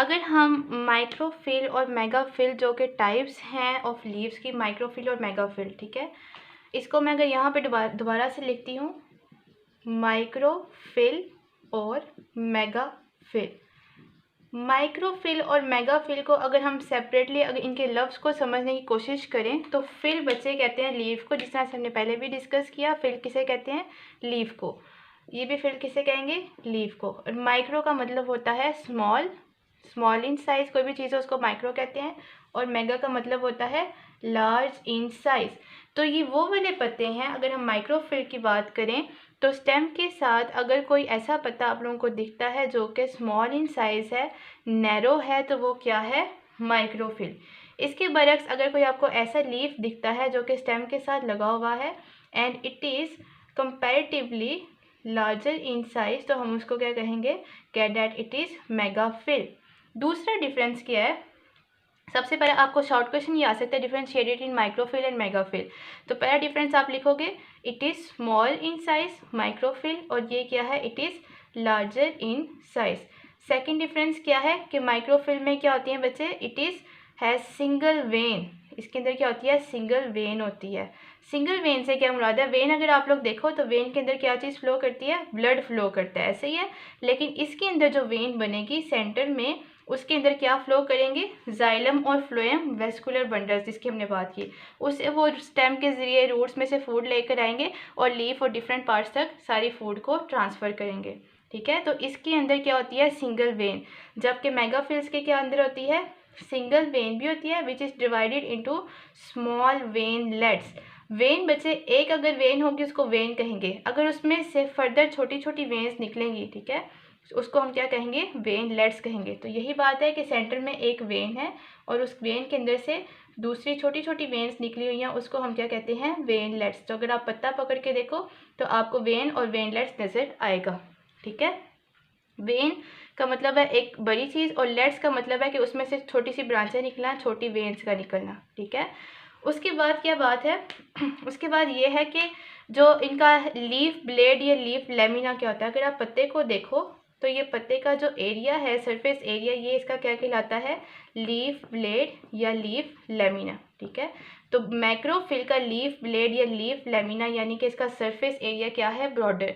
अगर हम माइक्रोफिल और मेगाफिल जो कि टाइप्स हैं ऑफ लीव्स की, माइक्रोफिल और मेगाफिल, ठीक है, इसको मैं अगर यहाँ पे दोबारा से लिखती हूँ, माइक्रोफिल और मेगाफिल। माइक्रोफिल और मेगाफिल को अगर हम सेपरेटली अगर इनके लफ्ज़ को समझने की कोशिश करें तो फिल बच्चे कहते हैं लीफ को, जिस तरह से हमने पहले भी डिस्कस किया। फिल किसे कहते हैं? लीफ को। ये भी फिल किसे कहेंगे? लीफ को। और माइक्रो का मतलब होता है स्मॉल, स्मॉल इन साइज़, कोई भी चीज़ है उसको माइक्रो कहते हैं। और मेगा का मतलब होता है लार्ज इन साइज़। तो ये वो वाले पत्ते हैं, अगर हम माइक्रोफिल की बात करें तो स्टेम के साथ अगर कोई ऐसा पत्ता आप लोगों को दिखता है जो कि स्मॉल इन साइज़ है, नैरो है, तो वो क्या है? माइक्रोफिल। इसके बरक्स अगर कोई आपको ऐसा लीफ दिखता है जो कि स्टेम के साथ लगा हुआ है and it is comparatively larger in size, तो हम उसको क्या कहेंगे? कि दैट इट इज़ मेगाफिल। दूसरा डिफरेंस क्या है? सबसे पहले आपको शॉर्ट क्वेश्चन ये आ सकता है, डिफरेंशिएट इन माइक्रोफिल एंड मेगाफिल। तो पहला डिफरेंस आप लिखोगे it is small in size microphyll, और ये क्या है? It is larger in size. Second difference क्या है कि माइक्रोफिल में क्या होती है बच्चे? It is has single vein. इसके अंदर क्या होती है? सिंगल वेन होती है। सिंगल वेन से क्या मुराद है? वेन अगर आप लोग देखो तो वेन के अंदर क्या चीज़ फ्लो करती है? ब्लड फ्लो करता है, ऐसे ही है। लेकिन इसके अंदर जो वेन बनेगी सेंटर में, उसके अंदर क्या फ्लो करेंगे? जाइलम और फ्लोएम वेस्कुलर बंडल्स, जिसकी हमने बात की, उससे वो स्टेम के ज़रिए रूट्स में से फूड लेकर आएंगे और लीफ और डिफरेंट पार्ट्स तक सारी फूड को ट्रांसफ़र करेंगे। ठीक है, तो इसके अंदर क्या होती है? Single when. जबकि मेगाफिल्स के क्या अंदर होती है? सिंगल वेन भी होती है which is divided into small veinlets. When बच्चे, एक अगर वेन होगी उसको वेन कहेंगे, अगर उसमें से फर्दर छोटी छोटी वेन्स निकलेंगी, ठीक है, उसको हम क्या कहेंगे? वेनलेट्स कहेंगे। तो यही बात है कि सेंटर में एक वेन है और उस वेन के अंदर से दूसरी छोटी छोटी वेन्स निकली हुई हैं, उसको हम क्या कहते हैं? वेनलेट्स। तो अगर आप पत्ता पकड़ के देखो तो आपको वेन और वेनलेट्स नज़र आएगा। ठीक है, वेन का मतलब है एक बड़ी चीज़ और लेट्स का मतलब है कि उसमें से छोटी सी ब्रांचें निकलना, छोटी वेन्स का निकलना। ठीक है, उसके बाद क्या बात है? उसके बाद ये है कि जो इनका लीफ ब्लेड या लीफ लेमिना क्या होता है? अगर आप पत्ते को देखो तो ये पत्ते का जो एरिया है, सरफेस एरिया, ये इसका क्या कहलाता है? लीफ ब्लेड या लीफ लेमिना। ठीक है, तो मैक्रोफिल का लीफ ब्लेड या लीफ लेमिना यानी कि इसका सरफेस एरिया क्या है? ब्रॉडर।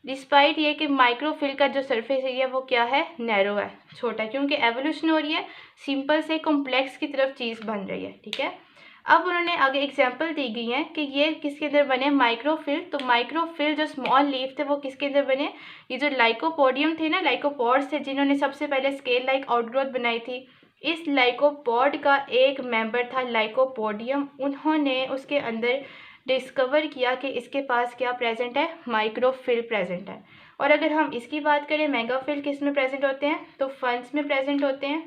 डिस्पाइट ये कि माइक्रोफिल का जो सरफेस एरिया वो क्या है? नैरो है, छोटा, क्योंकि एवोल्यूशन हो रही है, सिंपल से कॉम्प्लेक्स की तरफ चीज़ बन रही है। ठीक है, अब उन्होंने आगे एग्जांपल दी गई है कि ये किसके अंदर बने? माइक्रोफिल। तो माइक्रोफिल जो स्मॉल लीफ थे वो किसके अंदर बने? ये जो लाइकोपोडियम थे ना, लाइकोपॉड्स थे, जिन्होंने सबसे पहले स्केल लाइक आउटग्रोथ बनाई थी, इस लाइकोपॉड का एक मेंबर था लाइकोपोडियम। उन्होंने उसके अंदर डिस्कवर किया कि इसके पास क्या प्रेजेंट है? माइक्रोफिल प्रेजेंट है। और अगर हम इसकी बात करें, मेगाफिल किस में प्रेजेंट होते हैं? तो फंड्स में प्रेजेंट होते हैं।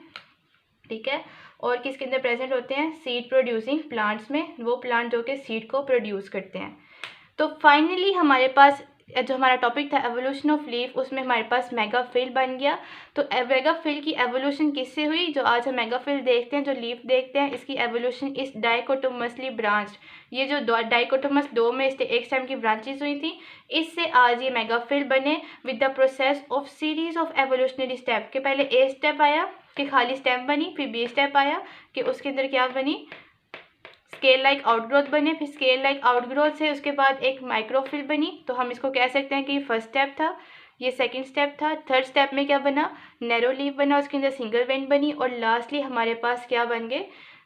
ठीक है, और किसके अंदर प्रेजेंट होते हैं? सीड प्रोड्यूसिंग प्लांट्स में, वो प्लांट जो कि सीड को प्रोड्यूस करते हैं। तो फाइनली हमारे पास जो हमारा टॉपिक था एवोल्यूशन ऑफ लीफ, उसमें हमारे पास मेगाफिल बन गया। तो मेगाफिल की एवोल्यूशन किससे हुई? जो आज हम मेगाफिल देखते हैं, जो लीफ देखते हैं, इसकी एवोल्यूशन इस डाइकोटोमसली ब्रांच, ये जो डाइकोटोमस दो में एक स्टेम की ब्रांचेस हुई थी, इससे आज ये मेगाफिल बने with the process of series of evolutionary step. के पहले ए स्टेप आया कि खाली स्टेम बनी, फिर बी स्टेप आया कि उसके अंदर क्या बनी? स्केल लाइक आउटग्रोथ बने, फिर स्केल लाइक आउटग्रोथ से उसके बाद एक माइक्रोफिल बनी। तो हम इसको कह सकते हैं कि फर्स्ट स्टेप था, ये सेकंड स्टेप था। थर्ड स्टेप में क्या बना? नैरो लीफ बना, उसके अंदर सिंगल वेन बनी, और लास्टली हमारे पास क्या बन गए?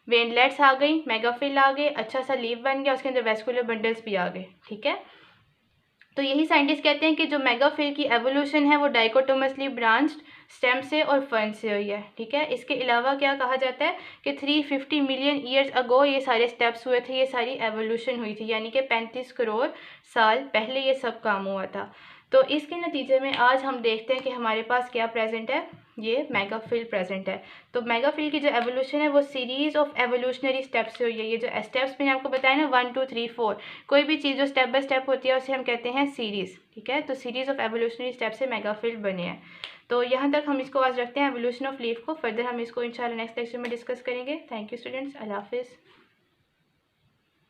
वेनलेट्स आ गई, मेगाफिल आ गए, अच्छा सा लीफ बन गया, उसके अंदर वेस्कुलर बंडल्स भी आ गए। ठीक है, तो यही साइंटिस्ट कहते हैं कि जो मेगाफिल की एवोल्यूशन है वो डाइकोटोमसली ब्रांच्ड स्टेम से और फंड से हुई है। ठीक है, इसके अलावा क्या कहा जाता है कि 350 मिलियन ईयर्स अगो ये सारे स्टेप्स हुए थे, ये सारी एवोल्यूशन हुई थी, यानी कि 35 करोड़ साल पहले ये सब काम हुआ था। तो इसके नतीजे में आज हम देखते हैं कि हमारे पास क्या प्रेजेंट है? ये मेगाफिल प्रेजेंट है। तो मेगाफिल की जो एवोल्यूशन है वो सीरीज ऑफ एवोल्यूशनरी स्टेप्स से हुई है। ये जो स्टेप्स मैंने आपको बताया ना, 1 2 3 4, कोई भी चीज़ जो स्टेप बाय स्टेप होती है उसे हम कहते हैं सीरीज़। ठीक है, तो सीरीज ऑफ एवोल्यूशनरी स्टेप से मेगाफिल बने हैं। तो यहाँ तक हम इसको आज रखते हैं एवोल्यूशन ऑफ लीफ को। फर्दर हम इसको इंशाल्लाह नेक्स्ट लेक्चर में डिस्कस करेंगे। थैंक यू स्टूडेंट्स, अल्लाह हाफिज़।